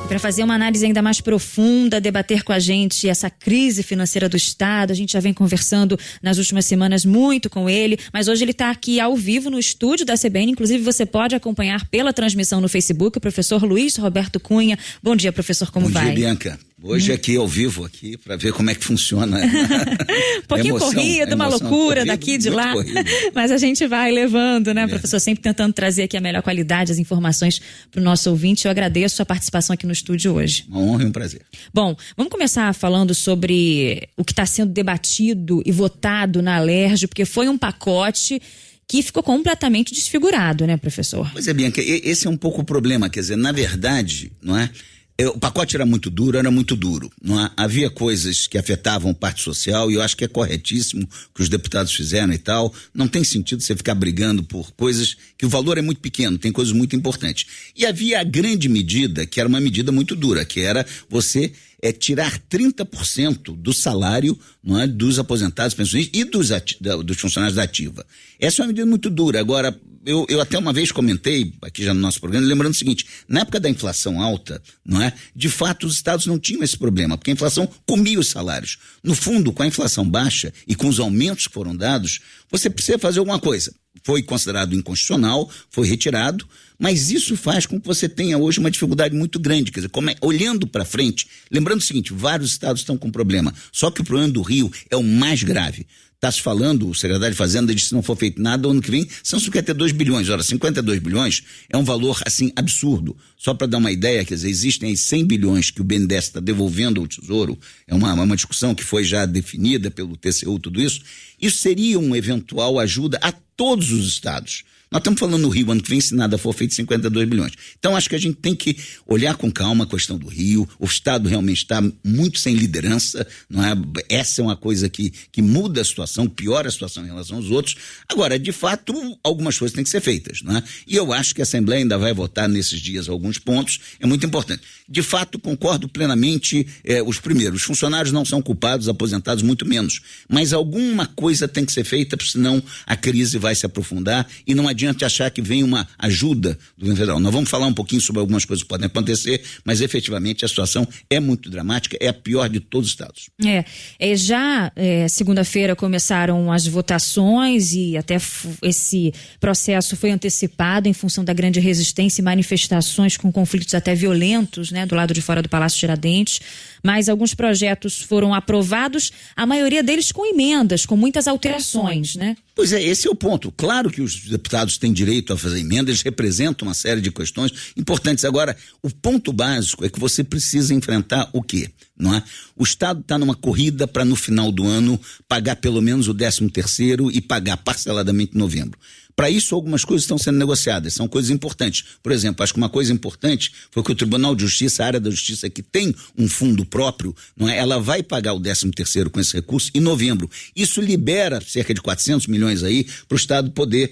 Para fazer uma análise ainda mais profunda, debater com a gente essa crise financeira do Estado, a gente já vem conversando nas últimas semanas muito com ele, mas hoje ele está aqui ao vivo no estúdio da CBN, inclusive você pode acompanhar pela transmissão no Facebook, o professor Luiz Roberto Cunha. Bom dia, professor, como vai? Bom dia, Bianca. Hoje aqui ao vivo, aqui, para ver como é que funciona. Um pouquinho corrido, uma loucura daqui de lá, mas a gente vai levando, né, professor? Sempre tentando trazer aqui a melhor qualidade, as informações para o nosso ouvinte. Eu agradeço a participação aqui no estúdio hoje. Uma honra e um prazer. Bom, vamos começar falando sobre o que está sendo debatido e votado na Alerj, porque foi um pacote que ficou completamente desfigurado, né, professor? Pois é, Bianca, esse é um pouco o problema, quer dizer, na verdade, não é? O pacote era muito duro, não é? Havia coisas que afetavam parte social e eu acho que é corretíssimo que os deputados fizeram e tal. Não tem sentido você ficar brigando por coisas que o valor é muito pequeno, tem coisas muito importantes. E havia a grande medida, que era uma medida muito dura, que era você tirar 30% do salário, não é, dos aposentados, pensionistas e dos funcionários da ativa. Essa é uma medida muito dura. Agora, eu até uma vez comentei aqui já no nosso programa, lembrando o seguinte: na época da inflação alta, não é? De fato, os estados não tinham esse problema, porque a inflação comia os salários. No fundo, com a inflação baixa e com os aumentos que foram dados, você precisa fazer alguma coisa. Foi considerado inconstitucional, foi retirado, mas isso faz com que você tenha hoje uma dificuldade muito grande. Quer dizer, olhando para frente, lembrando o seguinte: vários estados estão com problema, só que o problema do Rio é o mais grave. Está se falando, o secretário de Fazenda disse que se não for feito nada, ano que vem são 52 bilhões. Ora, 52 bilhões é um valor, assim, absurdo. Só para dar uma ideia, quer dizer, existem aí 100 bilhões que o BNDES está devolvendo ao Tesouro. É uma discussão que foi já definida pelo TCU, tudo isso. Isso seria uma eventual ajuda a todos os estados. Nós estamos falando no Rio, ano que vem, se nada for feito, 52 bilhões. Então, acho que a gente tem que olhar com calma a questão do Rio. O Estado realmente está muito sem liderança, não é? Essa é uma coisa que muda a situação, piora a situação em relação aos outros. Agora, de fato, algumas coisas têm que ser feitas, não é? E eu acho que a Assembleia ainda vai votar nesses dias alguns pontos, é muito importante. De fato, concordo plenamente, os funcionários não são culpados, aposentados muito menos. Mas alguma coisa tem que ser feita, porque senão a crise vai se aprofundar e não adianta achar que vem uma ajuda do governo federal. Nós vamos falar um pouquinho sobre algumas coisas que podem acontecer, mas efetivamente a situação é muito dramática, é a pior de todos os estados. Segunda-feira começaram as votações e até esse processo foi antecipado em função da grande resistência e manifestações com conflitos até violentos, né, do lado de fora do Palácio Tiradentes, mas alguns projetos foram aprovados, a maioria deles com emendas, com muitas alterações, né? Pois é, esse é o ponto. Claro que os deputados têm direito a fazer emendas, eles representam uma série de questões importantes. Agora, o ponto básico é que você precisa enfrentar o quê? Não é? O Estado está numa corrida para no final do ano pagar pelo menos o 13º e pagar parceladamente em novembro. Para isso, algumas coisas estão sendo negociadas, são coisas importantes. Por exemplo, acho que uma coisa importante foi que o Tribunal de Justiça, a área da Justiça que tem um fundo próprio, não é? Ela vai pagar o 13º com esse recurso em novembro. Isso libera cerca de 400 milhões aí para o Estado poder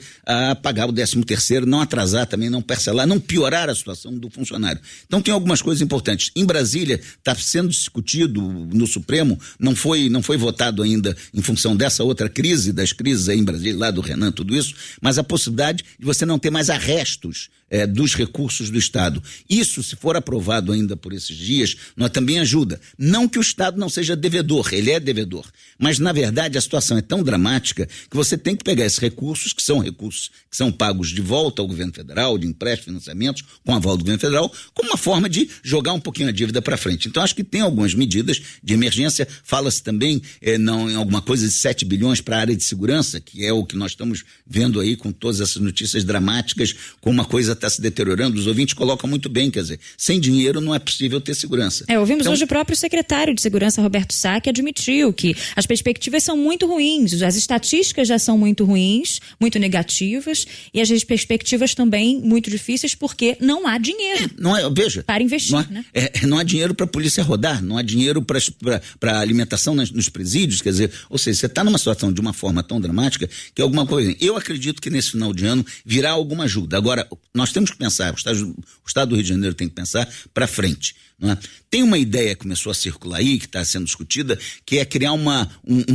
pagar o 13º, não atrasar também, não parcelar, não piorar a situação do funcionário. Então tem algumas coisas importantes. Em Brasília está sendo discutido no Supremo, não foi votado ainda em função dessa outra crise, das crises aí em Brasília, lá do Renan, tudo isso, mas a possibilidade de você não ter mais arrestos dos recursos do Estado. Isso, se for aprovado ainda por esses dias, também ajuda. Não que o Estado não seja devedor, ele é devedor. Mas, na verdade, a situação é tão dramática que você tem que pegar esses recursos que são pagos de volta ao governo federal, de empréstimos, financiamentos, com aval do governo federal, como uma forma de jogar um pouquinho a dívida para frente. Então, acho que tem algumas medidas de emergência. Fala-se também em alguma coisa de 7 bilhões para a área de segurança, que é o que nós estamos vendo aí com todas essas notícias dramáticas, com uma coisa está se deteriorando. Os ouvintes colocam muito bem, quer dizer, sem dinheiro não é possível ter segurança. Ouvimos hoje o próprio secretário de Segurança, Roberto Sá, admitiu que as perspectivas são muito ruins, as estatísticas já são muito ruins, muito negativas, e as perspectivas também muito difíceis porque não há dinheiro para investir. Não há dinheiro para a polícia rodar, não há dinheiro para alimentação nos presídios, quer dizer, ou seja, você está numa situação de uma forma tão dramática que alguma coisa. Eu acredito que nesse final de ano virá alguma ajuda. Agora, nós nós temos que pensar, o Estado do Rio de Janeiro tem que pensar para frente. Não é? Tem uma ideia que começou a circular aí, que está sendo discutida, que é criar uma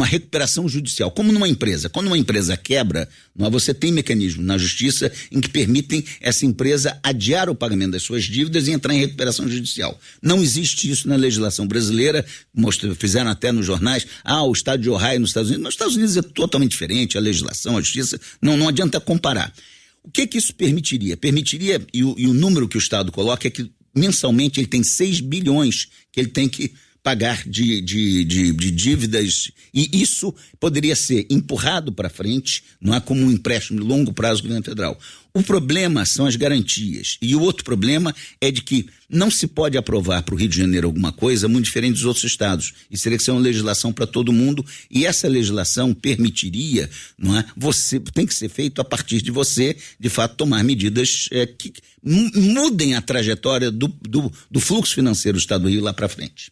recuperação judicial, como numa empresa. Quando uma empresa quebra, não é? Você tem mecanismos na justiça em que permitem essa empresa adiar o pagamento das suas dívidas e entrar em recuperação judicial. Não existe isso na legislação brasileira, fizeram até nos jornais, o estado de Ohio nos Estados Unidos, mas nos Estados Unidos é totalmente diferente, a legislação, a justiça, não adianta comparar. O que isso permitiria? Permitiria, e o número que o Estado coloca é que mensalmente ele tem 6 bilhões que ele tem que pagar de dívidas, e isso poderia ser empurrado para frente, não é, como um empréstimo de longo prazo do governo federal. O problema são as garantias, e o outro problema é de que não se pode aprovar para o Rio de Janeiro alguma coisa muito diferente dos outros estados, e teria que ser uma legislação para todo mundo, e essa legislação permitiria, não é, tem que ser feito a partir de você, de fato, tomar medidas que mudem a trajetória do fluxo financeiro do estado do Rio lá para frente.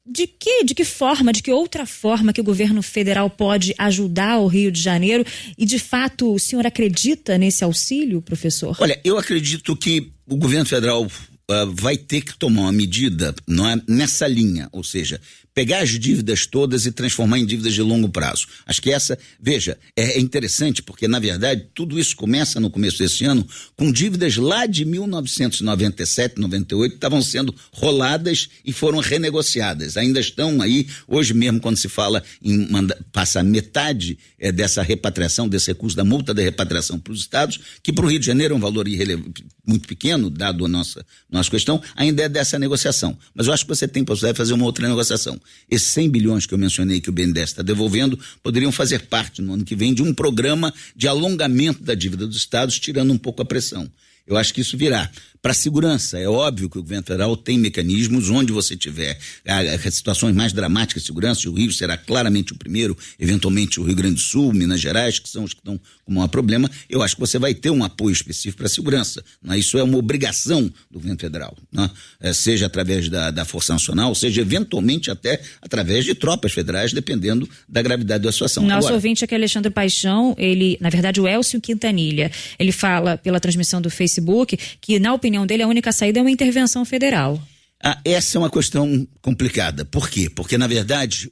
De que forma, de que outra forma que o governo federal pode ajudar o Rio de Janeiro? E, de fato, o senhor acredita nesse auxílio, professor? Olha, eu acredito que o governo federal vai ter que tomar uma medida, não é, nessa linha, ou seja, pegar as dívidas todas e transformar em dívidas de longo prazo. Acho que veja, é interessante porque, na verdade, tudo isso começa no começo desse ano com dívidas lá de 1997, 98, que estavam sendo roladas e foram renegociadas. Ainda estão aí, hoje mesmo, quando se fala em passar metade dessa repatriação, desse recurso da multa da repatriação para os estados, que para o Rio de Janeiro é um valor muito pequeno, dado a nossa questão, ainda é dessa negociação. Mas eu acho que você tem possibilidade de fazer uma outra negociação. Esses 100 bilhões que eu mencionei que o BNDES está devolvendo poderiam fazer parte no ano que vem de um programa de alongamento da dívida dos estados, tirando um pouco a pressão. Eu acho que isso virá. Para a segurança, é óbvio que o governo federal tem mecanismos onde você tiver situações mais dramáticas de segurança, o Rio será claramente o primeiro, eventualmente o Rio Grande do Sul, Minas Gerais, que são os que estão com maior problema, eu acho que você vai ter um apoio específico para a segurança. Não é? Isso é uma obrigação do governo federal, não é? Seja através da Força Nacional, seja eventualmente até através de tropas federais, dependendo da gravidade da situação. Nosso ouvinte aqui, Alexandre Paixão, na verdade o Elcio Quintanilha, ele fala pela transmissão do Facebook que, na opinião dele, a única saída é uma intervenção federal. Essa é uma questão complicada. Por quê? Porque, na verdade,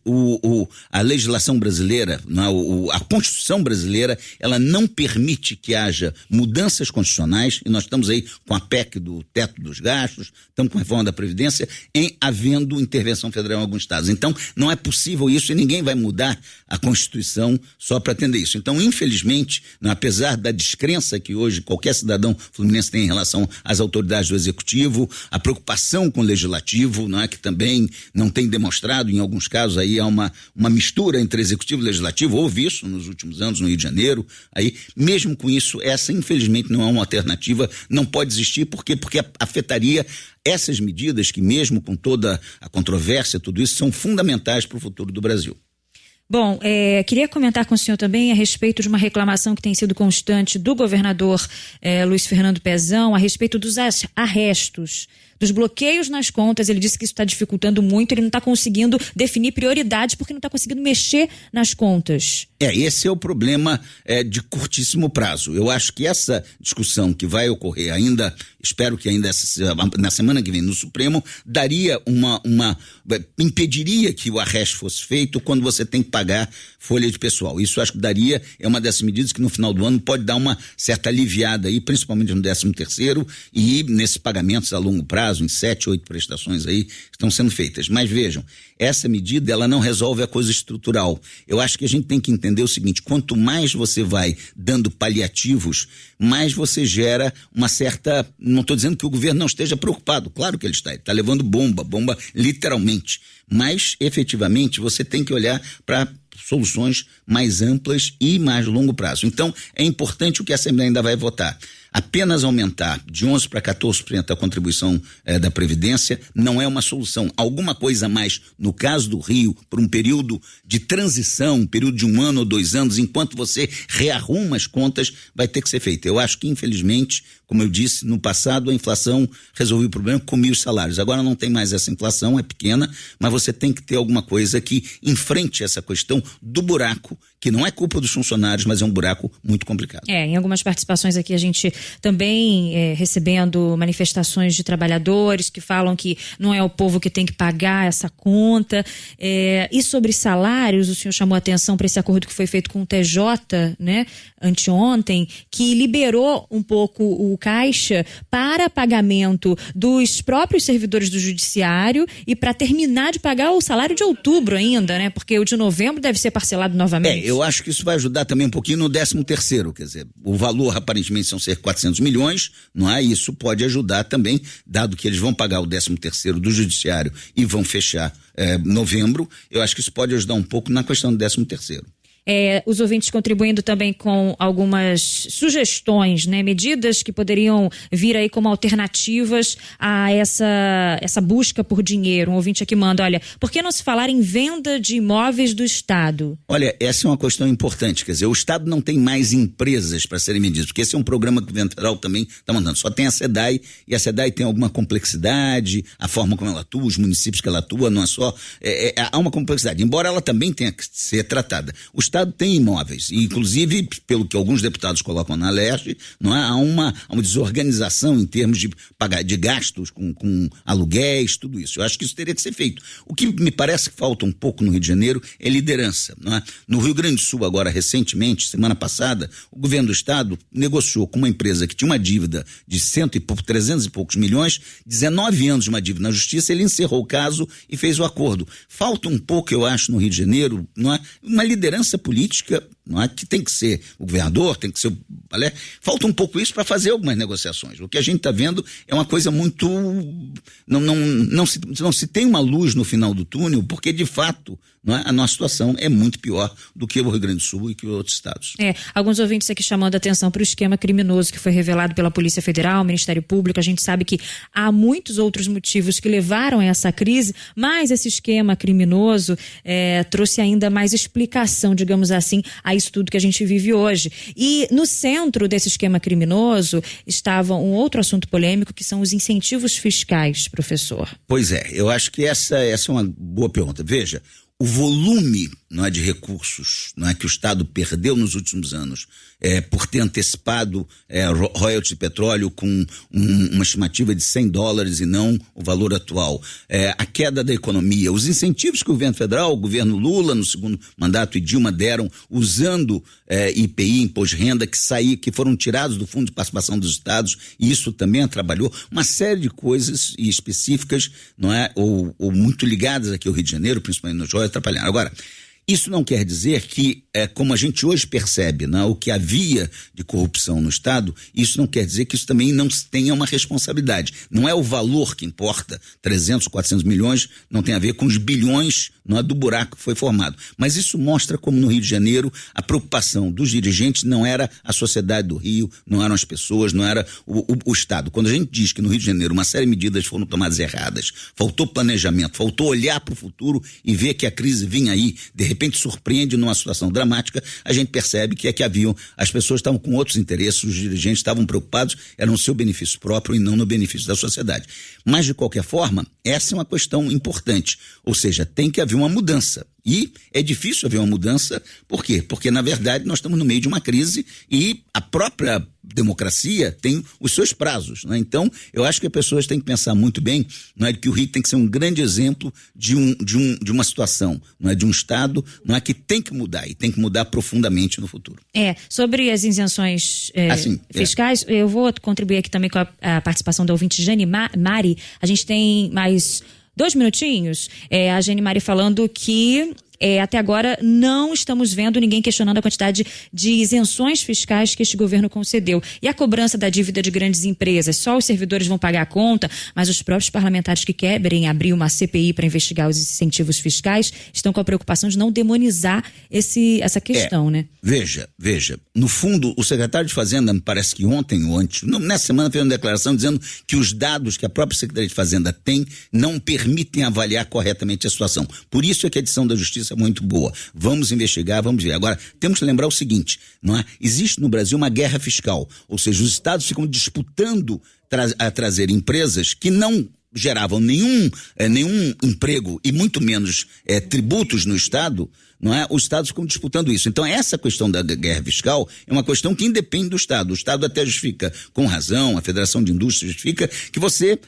a legislação brasileira, a Constituição brasileira, ela não permite que haja mudanças constitucionais, e nós estamos aí com a PEC do teto dos gastos, estamos com a reforma da Previdência, havendo intervenção federal em alguns estados. Então, não é possível isso e ninguém vai mudar a Constituição só para atender isso. Então, infelizmente, apesar da descrença que hoje qualquer cidadão fluminense tem em relação às autoridades do Executivo, a preocupação com o Legislativo, não é, que também não tem demonstrado, em alguns casos aí há uma mistura entre Executivo e Legislativo, houve isso nos últimos anos no Rio de Janeiro, aí mesmo com isso, essa infelizmente não é uma alternativa, não pode existir, porque afetaria essas medidas que mesmo com toda a controvérsia, tudo isso, são fundamentais para o futuro do Brasil. Bom, queria comentar com o senhor também a respeito de uma reclamação que tem sido constante do governador Luiz Fernando Pezão a respeito dos arrestos, dos bloqueios nas contas. Ele disse que isso está dificultando muito, ele não está conseguindo definir prioridades porque não está conseguindo mexer nas contas. Esse é o problema de curtíssimo prazo. Eu acho que essa discussão que vai ocorrer ainda, espero que ainda na semana que vem no Supremo, daria impediria que o arresto fosse feito quando você tem que pagar folha de pessoal. Isso acho que é uma dessas medidas que no final do ano pode dar uma certa aliviada aí, principalmente no 13º e nesses pagamentos a longo prazo, em 7, 8 prestações aí que estão sendo feitas. Mas vejam, essa medida ela não resolve a coisa estrutural. Eu acho que a gente tem que entender o seguinte: quanto mais você vai dando paliativos, mais você gera uma certa... Não estou dizendo que o governo não esteja preocupado, claro que ele está levando bomba literalmente, mas efetivamente você tem que olhar para soluções mais amplas e mais longo prazo. Então é importante o que a Assembleia ainda vai votar. Apenas aumentar de 11% para 14% a contribuição da Previdência não é uma solução. Alguma coisa a mais, no caso do Rio, por um período de transição, um período de 1 ano ou 2 anos, enquanto você rearruma as contas, vai ter que ser feito. Eu acho que, infelizmente, como eu disse, no passado a inflação resolveu o problema, comia os salários. Agora não tem mais essa inflação, é pequena, mas você tem que ter alguma coisa que enfrente essa questão do buraco que não é culpa dos funcionários, mas é um buraco muito complicado. Em algumas participações aqui a gente também recebendo manifestações de trabalhadores que falam que não é o povo que tem que pagar essa conta. E sobre salários, o senhor chamou a atenção para esse acordo que foi feito com o TJ, né, anteontem, que liberou um pouco o Caixa para pagamento dos próprios servidores do judiciário e para terminar de pagar o salário de outubro ainda, né? Porque o de novembro deve ser parcelado novamente. Eu acho que isso vai ajudar também um pouquinho no 13º, quer dizer, o valor aparentemente são cerca de 400 milhões, não é? Isso pode ajudar também, dado que eles vão pagar o 13º do judiciário e vão fechar novembro, eu acho que isso pode ajudar um pouco na questão do 13º. Os ouvintes contribuindo também com algumas sugestões, né, medidas que poderiam vir aí como alternativas a essa busca por dinheiro. Um ouvinte aqui manda, olha, por que não se falar em venda de imóveis do Estado? Olha, essa é uma questão importante, quer dizer, o Estado não tem mais empresas para serem vendidas, porque esse é um programa que o governo federal também está mandando, só tem a SEDAI, e a SEDAI tem alguma complexidade, a forma como ela atua, os municípios que ela atua, não é só, há uma complexidade, embora ela também tenha que ser tratada. O Estado tem imóveis, e inclusive, pelo que alguns deputados colocam na LERJ, não é? Há uma desorganização em termos de pagar de gastos com aluguéis, tudo isso. Eu acho que isso teria que ser feito. O que me parece que falta um pouco no Rio de Janeiro é liderança, não é? No Rio Grande do Sul, agora recentemente, semana passada, o governo do estado negociou com uma empresa que tinha uma dívida de 300 e poucos milhões, 19 anos de uma dívida na justiça, ele encerrou o caso e fez o acordo. Falta um pouco, eu acho, no Rio de Janeiro, não é? Uma liderança política, não é? Que tem que ser o governador, tem que ser falta um pouco isso para fazer algumas negociações. O que a gente está vendo é uma coisa muito, não se tem uma luz no final do túnel, porque de fato, não é? A nossa situação é muito pior do que o Rio Grande do Sul e que outros estados. Alguns ouvintes aqui chamando a atenção para o esquema criminoso que foi revelado pela Polícia Federal, Ministério Público. A gente sabe que há muitos outros motivos que levaram a essa crise, mas esse esquema criminoso trouxe ainda mais explicação, digamos assim, a isso tudo que a gente vive hoje. E no centro desse esquema criminoso estava um outro assunto polêmico, que são os incentivos fiscais, professor. Pois é, eu acho que essa é uma boa pergunta. Veja, o volume, não é, de recursos, não é, que o Estado perdeu nos últimos anos por ter antecipado royalties de petróleo com uma estimativa de $100 e não o valor atual, a queda da economia, os incentivos que o governo federal, o governo Lula no segundo mandato e Dilma deram usando IPI, imposto de renda, que foram tirados do fundo de participação dos estados, e isso também atrapalhou uma série de coisas específicas, não é, ou muito ligadas aqui ao Rio de Janeiro, principalmente no joia, atrapalharam. Agora, isso não quer dizer que, como a gente hoje percebe, né, o que havia de corrupção no Estado, isso não quer dizer que isso também não tenha uma responsabilidade. Não é o valor que importa, 300, 400 milhões, não tem a ver com os bilhões, não é, do buraco que foi formado. Mas isso mostra como no Rio de Janeiro a preocupação dos dirigentes não era a sociedade do Rio, não eram as pessoas, não era o Estado. Quando a gente diz que no Rio de Janeiro uma série de medidas foram tomadas erradas, faltou planejamento, faltou olhar para o futuro e ver que a crise vinha aí, de repente surpreende numa situação dramática, a gente percebe que as pessoas estavam com outros interesses, os dirigentes estavam preocupados, era no seu benefício próprio e não no benefício da sociedade. Mas, de qualquer forma, essa é uma questão importante, ou seja, tem que haver uma mudança. E é difícil haver uma mudança, por quê? Porque, na verdade, nós estamos no meio de uma crise e a própria democracia tem os seus prazos, né? Então, eu acho que as pessoas têm que pensar muito bem, não é, que o Rio tem que ser um grande exemplo de uma situação, não é, de um Estado, não é, que tem que mudar e tem que mudar profundamente no futuro. Sobre as isenções fiscais, eu vou contribuir aqui também com a participação da ouvinte Jane Mari. A gente tem mais 2 minutinhos. A Jane Mari falando que até agora não estamos vendo ninguém questionando a quantidade de isenções fiscais que este governo concedeu. E a cobrança da dívida de grandes empresas, só os servidores vão pagar a conta, mas os próprios parlamentares que querem abrir uma CPI para investigar os incentivos fiscais estão com a preocupação de não demonizar essa questão, né? Veja, no fundo, o secretário de Fazenda, me parece que ontem ou antes, nessa semana fez uma declaração dizendo que os dados que a própria Secretaria de Fazenda tem não permitem avaliar corretamente a situação. Por isso é que a edição da Justiça é muito boa. Vamos investigar, vamos ver. Agora, temos que lembrar o seguinte, não é? Existe no Brasil uma guerra fiscal, ou seja, os estados ficam disputando a trazer empresas que não geravam nenhum emprego e muito menos tributos no Estado, não é? Os estados ficam disputando isso. Então, essa questão da guerra fiscal é uma questão que independe do Estado. O Estado até justifica, com razão, a Federação de Indústrias justifica que você,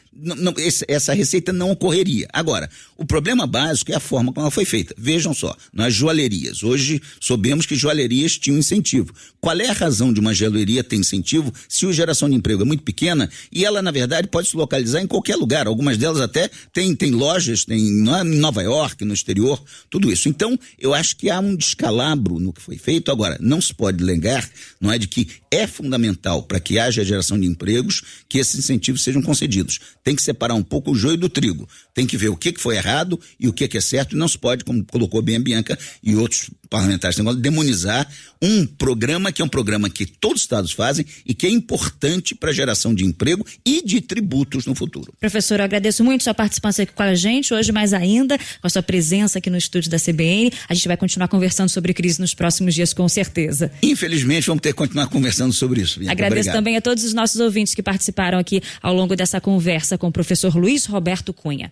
essa receita não ocorreria. Agora, o problema básico é a forma como ela foi feita. Vejam só, nas joalherias. Hoje, soubemos que joalherias tinham incentivo. Qual é a razão de uma joalheria ter incentivo se a geração de emprego é muito pequena e ela, na verdade, pode se localizar em qualquer lugar? Algumas delas até têm lojas, em Nova York, no exterior, tudo isso. Então, eu acho que há um descalabro no que foi feito. Agora, não se pode negar, não é, de que é fundamental para que haja geração de empregos que esses incentivos sejam concedidos. Tem que separar um pouco o joio do trigo. Tem que ver o que foi errado e o que é certo, e não se pode, como colocou bem a Bianca e outros parlamentares, demonizar um programa que é um programa que todos os estados fazem e que é importante para a geração de emprego e de tributos no futuro. Professor, eu agradeço muito sua participação aqui com a gente, hoje mais ainda, com a sua presença aqui no estúdio da CBN. A gente vai continuar conversando sobre crise nos próximos dias, com certeza. Infelizmente, vamos ter que continuar conversando sobre isso, Bianca. Agradeço Obrigado. Também a todos os nossos ouvintes que participaram aqui ao longo dessa conversa com o professor Luiz Roberto Cunha.